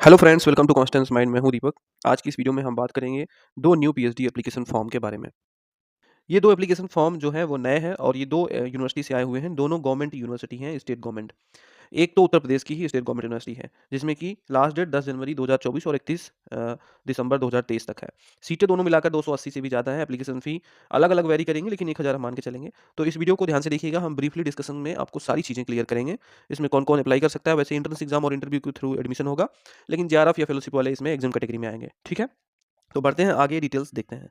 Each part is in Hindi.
Hello friends, welcome to Constance Mind. मैं हूं दीपक। आज की इस वीडियो में हम बात करेंगे दो न्यू पीएचडी एप्लीकेशन फॉर्म के बारे में। ये दो एप्लीकेशन फॉर्म जो हैं वो नए हैं और ये दो यूनिवर्सिटी से आए हुए हैं। दोनों गवर्नमेंट यूनिवर्सिटी हैं, स्टेट गवर्नमेंट। एक तो उत्तर प्रदेश की ही स्टेट गवर्नमेंट यूनिवर्सिटी है, जिसमें कि लास्ट डेट 10 जनवरी 2024 और 31 दिसंबर 2023 तक है। सीटें दोनों मिलाकर 280 से भी ज़्यादा है। एप्लीकेशन फ़ी अलग-अलग वेरी करेंगे, लेकिन 1000 हम मान के चलेंगे। तो इस वीडियो को ध्यान से देखिएगा, हम ब्रीफली डिस्कशन में आपको सारी चीज़ें क्लियर करेंगे। इसमें कौन-कौन अप्लाई कर सकता है। वैसे एंट्रेंस एग्ज़ाम और इंटरव्यू के थ्रू एडमिशन होगा, लेकिन जेआरएफ या फेलोशिप वाले इसमें एग्ज़ाम कैटेगरी में आएँगे। ठीक है? तो बढ़ते हैं आगे, डिटेल्स देखते हैं।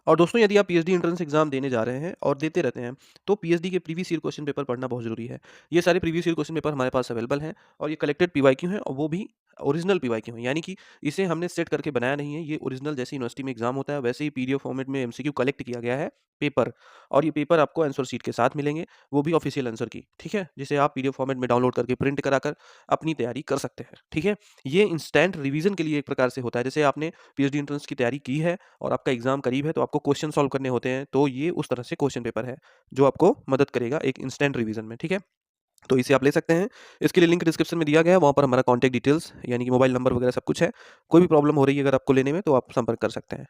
और दोस्तों, यदि आप पीएचडी एंट्रेंस एग्जाम देने जा रहे हैं और देते रहते हैं, तो पीएचडी के प्रीवियस ईयर क्वेश्चन पेपर पढ़ना बहुत ज़रूरी है। ये सारे प्रीवियस ईयर क्वेश्चन पेपर हमारे पास अवेलेबल हैं और ये कलेक्टेड पीवाईक्यू हैं, और वो भी ओरिजिनल पीवाईक्यू हैं। यानी कि इसे हमने सेट करके बनाया नहीं है। ये ओरिजिनल जैसे यूनिवर्सिटी में एग्जाम होता है, वैसे ही पीडीएफ फॉर्मेट में एमसीक्यू कलेक्ट किया गया है, पेपर। और ये पेपर आपको आंसर शीट के साथ मिलेंगे, वो भी ऑफिशियल आंसर की। ठीक है? जिसे आप पीडीएफ फॉर्मेट में डाउनलोड करके प्रिंट कराकर अपनी तैयारी कर सकते हैं। ठीक है? ये इंस्टेंट रिवीजन के लिए एक प्रकार से होता है। जैसे आपने पीएचडी एंट्रेंस की तैयारी की है और आपका एग्जाम करीब है, तो आपको क्वेश्चन सॉल्व करने होते हैं, तो ये उस तरह से क्वेश्चन पेपर है, जो आपको मदद करेगा एक इंस्टेंट रिवीजन में। ठीक है? तो इसे आप ले सकते हैं। इसके लिए लिंक डिस्क्रिप्शन में दिया गया है, वहाँ पर हमारा कॉन्टैक्ट डिटेल्स यानी कि मोबाइल नंबर वगैरह सब कुछ है। कोई भी प्रॉब्लम हो रही है अगर आपको लेने में, तो आप संपर्क कर सकते हैं।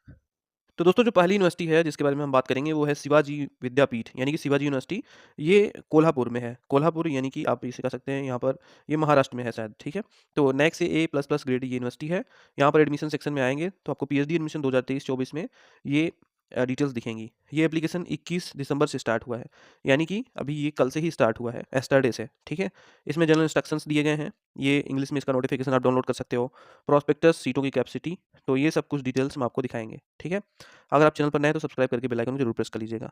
तो दोस्तों, जो पहली यूनिवर्सिटी है जिसके बारे में हम बात करेंगे, वो है शिवाजी विद्यापीठ यानी कि शिवाजी यूनिवर्सिटी। ये कोल्हापुर में है। कोल्हापुर यानी कि आप इसे कह सकते हैं यहाँ पर, ये महाराष्ट्र में है शायद। ठीक है? तो नेक्स्ट से A++ ग्रेड ये यूनिवर्सिटी है। यहाँ पर एडमिशन सेक्शन में आएँगे तो आपको पीएचडी एडमिशन 2023-24 में ये डिटेल्स दिखेंगी। ये एप्लीकेशन 21 दिसंबर से स्टार्ट हुआ है, यानी कि अभी ये कल से ही स्टार्ट हुआ है, यस्टरडे से। ठीक है? इसमें जनरल इंस्ट्रक्शंस दिए गए हैं। ये इंग्लिश में इसका नोटिफिकेशन आप डाउनलोड कर सकते हो। प्रॉस्पेक्टस, सीटों की कैपेसिटी, तो ये सब कुछ डिटेल्स हम आपको दिखाएँगे। ठीक है? अगर आप चैनल पर नए हैं तो सब्सक्राइब करके बेल आइकन को ज़रूर प्रेस कर लीजिएगा।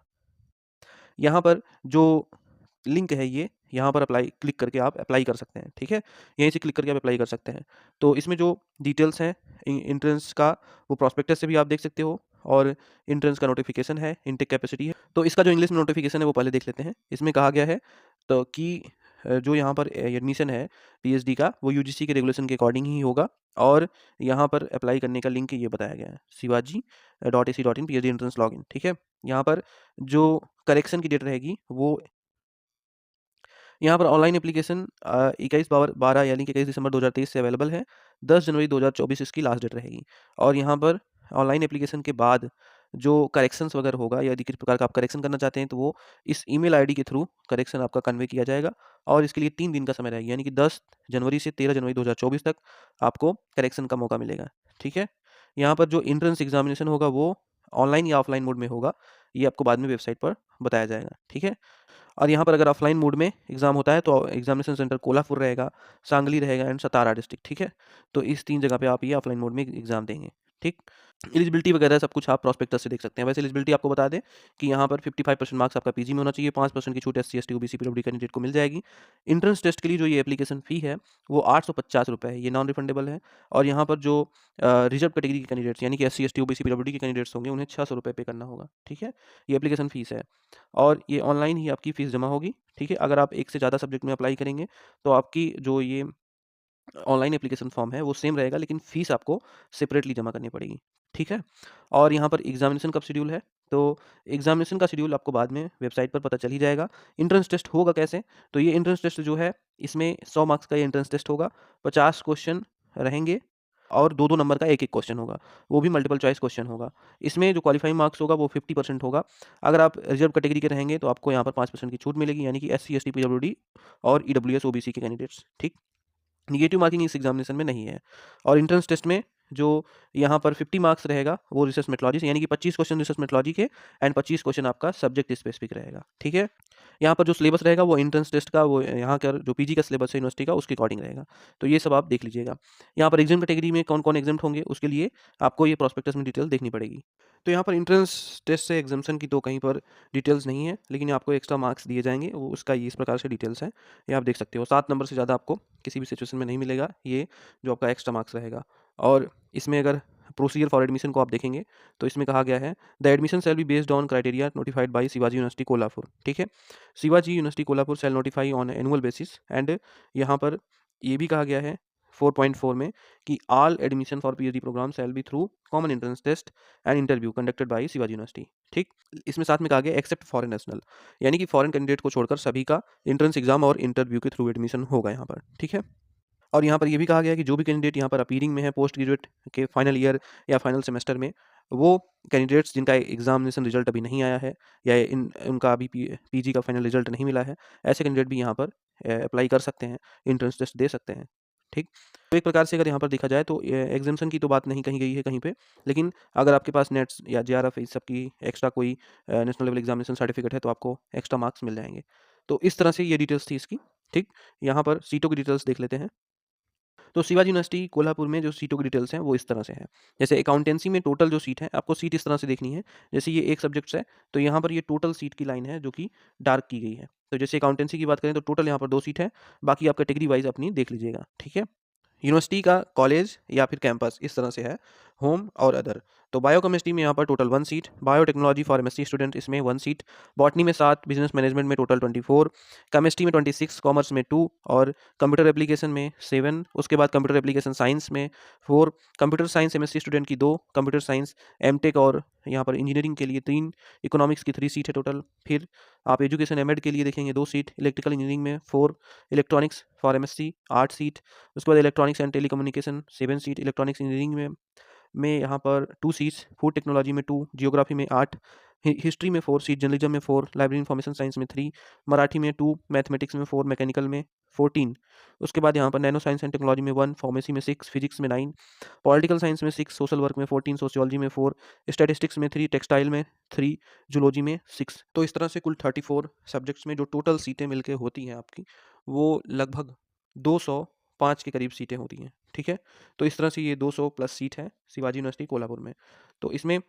यहाँ पर जो लिंक है ये, यहाँ पर अप्लाई क्लिक करके आप अप्लाई कर सकते हैं। ठीक है? यहीं से क्लिक करके आप अप्लाई कर सकते हैं। तो इसमें जो डिटेल्स हैं एंट्रेंस का, वो प्रॉस्पेक्टस से भी आप देख सकते हो, और एंट्रेंस का नोटिफिकेशन है, इनटेक कैपेसिटी है। तो इसका जो इंग्लिश में नोटिफिकेशन है वो पहले देख लेते हैं। इसमें कहा गया है तो कि जो यहाँ पर एडमिशन है पीएचडी का, वो यूजीसी के रेगुलेशन के अकॉर्डिंग ही होगा। और यहाँ पर अप्लाई करने का लिंक ये बताया गया है, shivaji.ac.in पीएचडी एंट्रेंस लॉगिन। ठीक है? यहाँ पर जो करेक्शन की डेट रहेगी, वो यहाँ पर ऑनलाइन एप्लीकेशन 21/12 यानी कि 21 दिसंबर 2023 से अवेलेबल है। 10 जनवरी 2024 इसकी लास्ट डेट रहेगी। और यहाँ पर ऑनलाइन एप्लीकेशन के बाद जो करेक्शंस वगैरह होगा, या यदि किसी प्रकार का आप करेक्शन करना चाहते हैं, तो वो इस ईमेल आईडी के थ्रू करेक्शन आपका कन्वे किया जाएगा, और इसके लिए 3 दिन का समय रहेगा, यानी कि 10 जनवरी से 13 जनवरी 2024 तक आपको करेक्शन का मौका मिलेगा। ठीक है? यहाँ पर जो एंट्रेंस एग्जामिनेशन होगा वो ऑनलाइन या ऑफलाइन मोड में होगा, ये आपको बाद में वेबसाइट पर बताया जाएगा। ठीक है? और यहाँ पर अगर ऑफलाइन मोड में एग्ज़ाम होता है, तो एग्ज़ामिनेशन सेंटर कोल्हापुर रहेगा, सांगली रहेगा एंड सतारा डिस्ट्रिक्ट। ठीक है? तो इस 3 जगह पे आप ये ऑफलाइन मोड में एग्ज़ाम देंगे। ठीक? एलिजिबिलिटी वगैरह सब कुछ आप प्रॉस्पेक्टस से देख सकते हैं। वैसे एलिजिबिलिटी आपको बता दें कि यहाँ पर 55% मार्क्स आपका पीजी में होना चाहिए, 5% की छूट SC, ST, OBC, PWD candidate को मिल जाएगी। एंट्रेंस टेस्ट के लिए जो ये एप्लीकेशन फ़ी है, वो ₹850 है, ये नॉन रिफंडेबल है। और यहाँ पर जो रिजर्व कैटेगरी के कैंडिडेट्स यानी कि एससी, एसटी, ओबीसी, पीडब्ल्यूडी के कैंडिडेट्स होंगे, उन्हें ₹600 पे करना होगा। ठीक है? ये एप्लीकेशन फ़ीस है, और ये ऑनलाइन ही आपकी फ़ीस जमा होगी। ठीक है? अगर आप एक से ज़्यादा सब्जेक्ट में अप्लाई करेंगे, तो आपकी जो ये ऑनलाइन एप्लीकेशन फॉर्म है वो सेम रहेगा, लेकिन फ़ीस आपको सेपरेटली जमा करनी पड़ेगी। ठीक है? और यहाँ पर एग्ज़ामिनेशन कब शेड्यूल है, तो एग्ज़ामिनेशन का शेड्यूल आपको बाद में वेबसाइट पर पता चल ही जाएगा। एंट्रेंस टेस्ट होगा कैसे, तो ये एंट्रेंस टेस्ट जो है, इसमें 100 मार्क्स का ये एंट्रेंस टेस्ट होगा, 50 क्वेश्चन रहेंगे, और 2-2 नंबर का 1-1 क्वेश्चन होगा, वो भी मल्टीपल चॉइस क्वेश्चन होगा। इसमें जो क्वालीफाइंग मार्क्स होगा वो 50% होगा। अगर आप रिजर्व कैटेगरी के रहेंगे, तो आपको यहाँ पर 5% की छूट मिलेगी, यानी कि एससी, एसटी, पीडब्ल्यूडी और ईडब्ल्यूएस, ओबीसी के कैंडिडेट्स। ठीक? नेगेटिव मार्किंग इस एग्जामिनेशन में नहीं है। और एंट्रेंस टेस्ट में जो यहाँ पर 50 मार्क्स रहेगा, वो रिसर्च मेथोडोलॉजी से, यानी कि 25 क्वेश्चन रिसर्च मेथोडोलॉजी के एंड 25 क्वेश्चन आपका सब्जेक्ट स्पेसिफिक रहेगा। ठीक है? यहाँ पर जो सिलेबस रहेगा वो एंट्रेंस टेस्ट का, वो यहाँ का जो पीजी का सिलेबस है यूनिवर्सिटी का, उसके अकॉर्डिंग रहेगा। तो ये सब आप देख लीजिएगा। यहाँ पर एग्जाम कैटेगरी में कौन-कौन एग्ज़ाम्प्ट होंगे, उसके लिए आपको ये प्रॉस्पेक्टस में डिटेल देखनी पड़ेगी। तो यहाँ पर एंट्रेंस टेस्ट से एग्ज़म्पशन की तो कहीं पर डिटेल्स नहीं है, लेकिन आपको एक्स्ट्रा मार्क्स दिए जाएँगे, वो उसका ये इस प्रकार से डिटेल्स हैं। ये आप देख सकते हो, 7 नंबर से ज़्यादा आपको किसी भी सिचुएशन में नहीं मिलेगा, ये जो आपका एक्स्ट्रा मार्क्स रहेगा। और इसमें अगर प्रोसीजर फॉर एडमिशन को आप देखेंगे, तो इसमें कहा गया है, the admission shall be based on criteria notified by Shivaji University Kolhapur. ठीक है? Shivaji University Kolhapur shall notify on annual basis, and यहाँ पर ये भी कहा गया है 4.4 में कि all admission for PhD programme shall be through common entrance test and interview conducted by Shivaji University. ठीक? इसमें साथ में कहा गया एक्सेप्ट फॉरेन नेशनल, यानी कि फॉरेन कैंडिडेट को छोड़कर सभी का एंट्रेंस एग्जाम और इंटरव्यू के थ्रू एडमिशन होगा यहाँ पर। ठीक है? और यहाँ पर ये भी कहा गया है कि जो भी कैंडिडेट यहाँ पर अपीयरिंग में है पोस्ट ग्रेजुएट के फाइनल ईयर या फाइनल सेमेस्टर में, वो कैंडिडेट्स जिनका एग्जामिनेशन रिजल्ट अभी नहीं आया है या उनका अभी पीजी का फाइनल रिजल्ट नहीं मिला है, ऐसे कैंडिडेट भी यहाँ पर अप्लाई कर सकते हैं, एंट्रेंस टेस्ट दे सकते हैं। ठीक, तो एक प्रकार से अगर यहाँ पर देखा जाए तो एग्जामेशन की तो बात नहीं कही गई है कहीं पे, लेकिन अगर आपके पास नेट्स या जेआरएफ इस सब की एक्स्ट्रा कोई नेशनल लेवल एग्जामिनेशन सर्टिफिकेट है तो आपको एक्स्ट्रा मार्क्स मिल जाएंगे। तो इस तरह से ये डिटेल्स थी इसकी। ठीक, यहाँ पर सीटों की डिटेल्स देख लेते हैं। तो शिवाजी यूनिवर्सिटी कोल्हापुर में जो सीटों की डिटेल्स हैं वो इस तरह से है। जैसे अकाउंटेंसी में टोटल जो सीट है, आपको सीट इस तरह से देखनी है। जैसे ये एक सब्जेक्ट्स है, तो यहाँ पर ये टोटल सीट की लाइन है जो कि डार्क की गई है। तो जैसे अकाउंटेंसी की बात करें तो टोटल यहाँ पर 2 सीट है, बाकी आप कैटेगरी वाइज़ अपनी देख लीजिएगा, ठीक है? यूनिवर्सिटी का कॉलेज या फिर कैंपस इस तरह से है, होम और अदर। तो बायोकेमिस्ट्री में यहाँ पर total 1 seat, biotechnology for MSc student इसमें 1 सीट, बॉटनी में 7, बिजनेस मैनेजमेंट में टोटल 24, केमिस्ट्री में 26, कॉमर्स में 2 और कंप्यूटर एप्लीकेशन में 7, उसके बाद कंप्यूटर एप्लीकेशन साइंस में 4, कंप्यूटर साइंस एमएससी स्टूडेंट की 2, कंप्यूटर साइंस एमटेक और यहाँ पर इंजीनियरिंग के लिए 3, इकोनॉमिक्स की 3 सीट है टोटल। फिर आप एजुकेशन एमएड के लिए देखेंगे 2 सीट, इलेक्ट्रिकल इंजीनियरिंग में 4, इलेक्ट्रॉनिक्स फॉर एमएससी 8 सीट, उसके बाद electronics and telecommunication 7 seat, electronics engineering में यहाँ पर 2 सीट्स, फूड टेक्नोलॉजी में 2, जियोग्राफी में 8, हिस्ट्री में 4 सीट, जर्नलिज्म में 4, लाइब्रेरी इन्फॉर्मेशन साइंस में 3, मराठी में 2, मैथमेटिक्स में 4, मैकेनिकल में 14। उसके बाद यहाँ पर नैनो साइंस एंड टेक्नोलॉजी में 1, फार्मेसी में 6, फिजिक्स में 9, पॉलिटिकल साइंस में 6, सोशल वर्क में 14, सोशियोलॉजी में 4, स्टैटिस्टिक्स में 3, टेक्सटाइल में 3, जूलॉजी में 6। तो इस तरह से कुल 34 सब्जेक्ट्स में जो टोटल सीटें मिलके होती हैं आपकी, वो लगभग 205 के करीब सीटें होती हैं, ठीक है? तो इस तरह से ये 200 प्लस सीट है शिवाजी यूनिवर्सिटी कोल्हापुर में। तो इसमें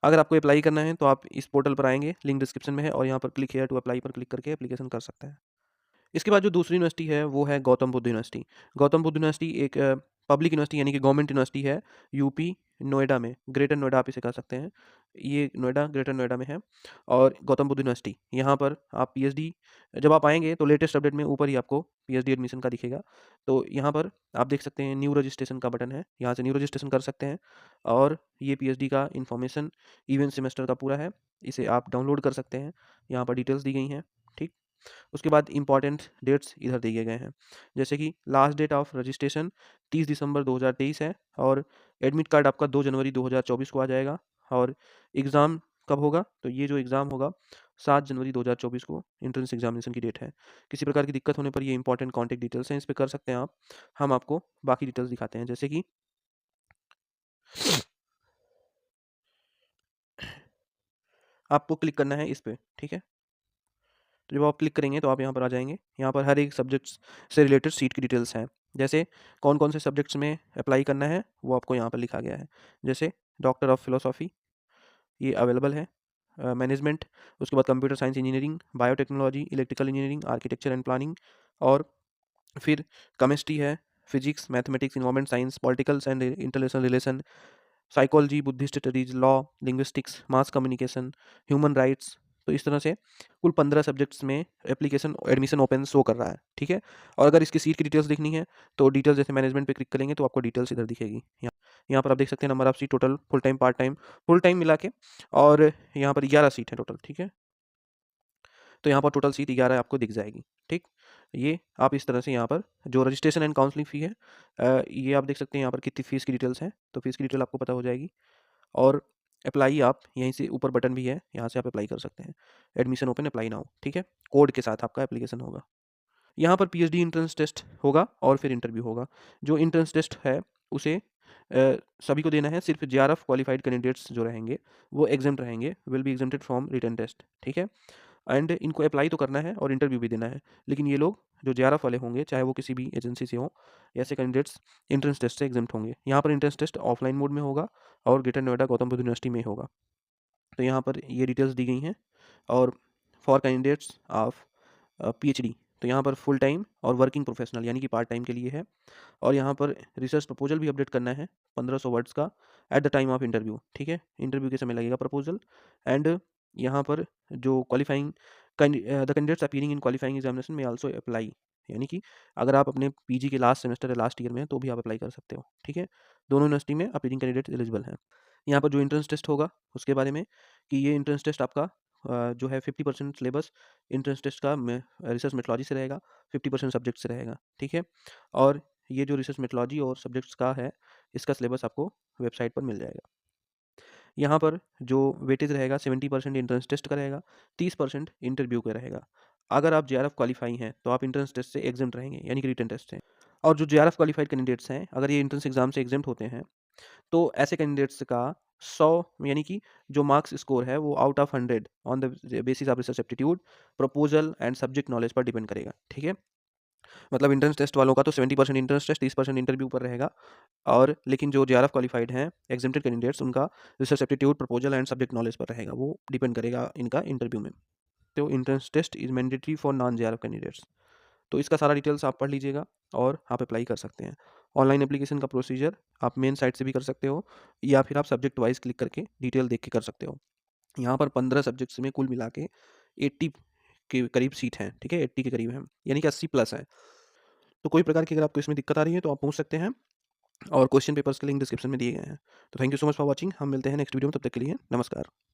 अगर आपको अप्लाई करना है तो आप इस पोर्टल पर आएँगे, लिंक डिस्क्रिप्शन में है और यहाँ पर क्लिक हियर टू अप्लाई पर क्लिक करके एप्लीकेशन कर सकते हैं। इसके बाद जो दूसरी यूनिवर्सिटी है वो है गौतम बुद्ध यूनिवर्सिटी। गौतम बुद्ध यूनिवर्सिटी एक पब्लिक यूनिवर्सिटी यानी कि गवर्नमेंट यूनिवर्सिटी है यूपी नोएडा में, ग्रेटर नोएडा आप इसे कह सकते हैं। ये नोएडा, ग्रेटर नोएडा में है और गौतम बुद्ध यूनिवर्सिटी, यहाँ पर आप पीएचडी जब आप आएँगे तो लेटेस्ट अपडेट में ऊपर ही आपको पीएचडी एडमिशन का दिखेगा। तो यहाँ पर आप देख सकते हैं न्यू रजिस्ट्रेशन का बटन है, यहाँ से न्यू रजिस्ट्रेशन कर सकते हैं और ये पीएचडी का इन्फॉर्मेशन इवन सेमेस्टर का पूरा है, इसे आप डाउनलोड कर सकते हैं। यहाँ पर डिटेल्स दी गई हैं, ठीक? उसके बाद इंपॉर्टेंट डेट्स इधर दिए गए हैं, जैसे कि लास्ट डेट ऑफ रजिस्ट्रेशन 30 दिसंबर 2023 है और एडमिट कार्ड आपका 2 जनवरी 2024 को आ जाएगा और एग्ज़ाम कब होगा? तो ये जो एग्ज़ाम होगा 7 जनवरी 2024 को एंट्रेंस एग्जामिनेशन की डेट है। किसी प्रकार की दिक्कत होने पर ये इंपॉर्टेंट कॉन्टैक्ट डिटेल्स हैं, इस पे कर सकते हैं आप। हम आपको बाकी डिटेल्स दिखाते हैं, जैसे कि आपको क्लिक करना है इस पे, ठीक है? तो जब आप क्लिक करेंगे तो आप यहाँ पर आ जाएँगे। यहाँ पर हर एक सब्जेक्ट्स से रिलेटेड सीट की डिटेल्स हैं। जैसे कौन-कौन से सब्जेक्ट्स में अप्लाई करना है, वो आपको यहाँ पर लिखा गया है। जैसे डॉक्टर ऑफ फिलॉसफी ये अवेलेबल है। मैनेजमेंट, उसके बाद computer science engineering, biotechnology, electrical engineering, architecture and planning और फिर केमिस्ट्री है, physics, mathematics, environment science, politicals and international relation, psychology, Buddhist studies, law, linguistics, mass communication, human rights. तो इस तरह से कुल 15 सब्जेक्ट्स में एप्लीकेशन एडमिशन ओपन शो कर रहा है, ठीक है? और अगर इसकी सीट की डिटेल्स देखनी है, तो डिटेल्स जैसे मैनेजमेंट पे क्लिक करेंगे तो आपको डिटेल्स इधर दिखेगी। यहाँ यहाँ पर आप देख सकते हैं number of seat total full time मिला के और यहाँ पर 11 सीट है टोटल, ठीक है? तो यहाँ पर टोटल सीट 11 आपको दिख जाएगी, ठीक? ये आप इस तरह से यहाँ पर जो रजिस्ट्रेशन एंड काउंसलिंग फ़ी है ये आप देख सकते हैं यहाँ पर कितनी फ़ीस की डिटेल्स हैं, तो फ़ीस की डिटेल आपको पता हो जाएगी और अप्लाई आप यहीं से ऊपर बटन भी है, यहाँ से आप अप्लाई कर सकते हैं। एडमिशन ओपन अप्लाई नाउ, ठीक है? कोड के साथ आपका एप्लीकेशन होगा। यहाँ पर पीएचडी एंट्रेंस टेस्ट होगा और फिर इंटरव्यू होगा। जो एंट्रेंस टेस्ट है उसे सभी को देना है, सिर्फ जेआरएफ क्वालिफाइड कैंडिडेट्स जो रहेंगे वो एग्जेम्प्ट रहेंगे, will be exempted from written test, ठीक है? एंड इनको अप्लाई तो करना है और इंटरव्यू भी देना है, लेकिन ये लोग जो जेआरएफ वाले होंगे, चाहे वो किसी भी एजेंसी से हों, ऐसे कैंडिडेट्स एंट्रेंस टेस्ट से एग्जेम्प्ट होंगे। यहाँ पर एंट्रेंस टेस्ट ऑफलाइन मोड में होगा और ग्रेटर नोएडा गौतम बुद्ध यूनिवर्सिटी में होगा। तो यहाँ पर ये डिटेल्स दी गई हैं और फॉर कैंडिडेट्स ऑफ पीएचडी, तो यहाँ पर फुल टाइम और वर्किंग प्रोफेशनल यानी कि पार्ट टाइम के लिए है और यहाँ पर रिसर्च प्रपोजल भी अपडेट करना है 1500 वर्ड्स का at the time of interview, ठीक है? इंटरव्यू के समय लगेगा प्रपोजल एंड यहाँ पर जो qualifying the candidates appearing in qualifying examination में आल्सो अप्लाई, यानी कि अगर आप अपने पीजी के लास्ट सेमेस्टर या लास्ट ईयर में हैं तो भी आप अप्लाई कर सकते हो, ठीक है? दोनों यूनिवर्सिटी में अपीयरिंग कैंडिडेट एलिजिबल हैं। यहाँ पर जो एंट्रेंस टेस्ट होगा उसके बारे में कि ये एंट्रेंस टेस्ट आपका जो है 50% सिलेबस एंट्रेंस टेस्ट का रिसर्च मेथोलॉजी से रहेगा, 50% सब्जेक्ट से रहेगा, ठीक है? और ये जो रिसर्च मेथोलॉजी और सब्जेक्ट्स का है, इसका सिलेबस आपको वेबसाइट पर मिल जाएगा। यहाँ पर जो वेटेज रहेगा 70% एंट्रेंस टेस्ट का रहेगा, 30% इंटरव्यू का रहेगा। अगर आप जेआरएफ क्वालीफाई हैं, तो आप एंट्रेंस टेस्ट से एग्ज़ेम्प्ट रहेंगे, यानी कि रिटन टेस्ट से। और जो जेआरएफ क्वालीफाइड कैंडिडेट्स हैं, अगर ये एंट्रेंस एग्ज़ाम से एग्ज़ेम्प्ट होते हैं, तो ऐसे कैंडिडेट्स का 100 यानी कि जो मार्क्स स्कोर है वो out of 100 on the basis of research aptitude, proposal and subject knowledge पर डिपेंड करेगा, ठीक है? मतलब एंट्रेंस टेस्ट वालों का तो 70% एंट्रेंस टेस्ट, 30% इंटरव्यू पर रहेगा। और लेकिन जो जेआरएफ क्वालीफाइड हैं, एग्जेम्प्टेड कैंडिडेट्स, उनका research aptitude, proposal and subject knowledge पर रहेगा, वो डिपेंड करेगा इनका इंटरव्यू में। तो entrance test is mandatory for non JRF candidates. तो इसका सारा डिटेल्स आप पढ़ लीजिएगा और आप अप्लाई कर सकते हैं। ऑनलाइन एप्लीकेशन का प्रोसीजर आप मेन साइट से भी कर सकते हो, या फिर आप सब्जेक्ट वाइज क्लिक करके डिटेल देख के कर सकते हो। यहाँ पर 15 सब्जेक्ट्स में कुल मिला के 80 के करीब सीट हैं, ठीक है? 80 के करीब हैं, यानी कि 80 प्लस है। तो कोई प्रकार की अगर आपको इसमें दिक्कत आ रही है, तो आप पूछ सकते हैं, और क्वेश्चन पेपर्स के लिंक डिस्क्रिप्शन में दिए गए हैं। तो thank you so much for watching. हम मिलते हैं नेक्स्ट वीडियो में, तब तक के लिए नमस्कार।